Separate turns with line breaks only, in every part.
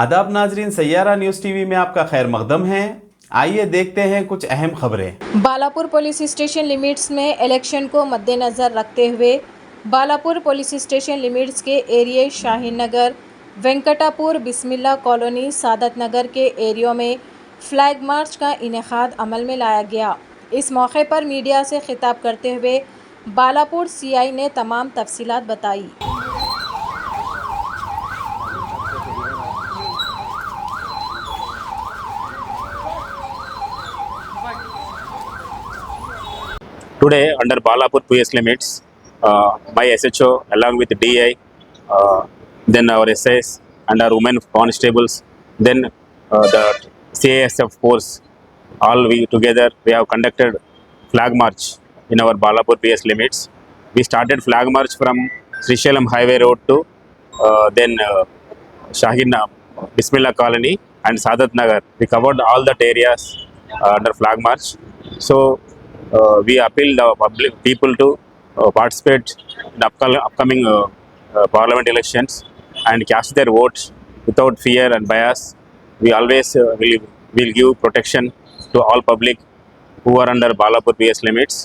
आदाब नाजरीन, Saiyaara news TV में आपका खैर मकदम है। आइए देखते हैं कुछ अहम खबरें।
बालापुर पुलिस स्टेशन लिमिट्स में इलेक्शन को मद्देनज़र रखते हुए बालापुर पुलिस स्टेशन लिमिट्स के एरिया शाहीन नगर, वेंकटापुर, बिस्मिल्ला कॉलोनी, सादत नगर के एरियो में फ्लैग मार्च का इनेकाद अमल में लाया गया। इस मौके पर मीडिया से खिताब करते हुए बालापुर सीआई ने तमाम तफसीलात बताई।
Today, under Balapur PS limits, my SHO along with DI, then our SIs and our women constables, then the CASF force, all we together, we have conducted flag march in our Balapur PS limits. We started flag march from Srishalam Highway Road to then Shahin Bismillah Colony and Sadat Nagar. We covered all that areas under flag march. So we appeal the public people to participate in upcoming parliament elections and cast their votes without fear and bias. We always will give protection to all public who are under Balapur PS limits.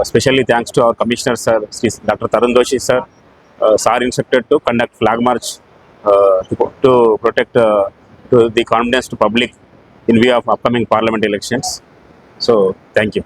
Especially thanks to our Commissioner Sir, Dr. Tarun Doshi Sir, Sir instructed to conduct flag march to protect to the confidence to public in view of upcoming parliament elections. So, thank you.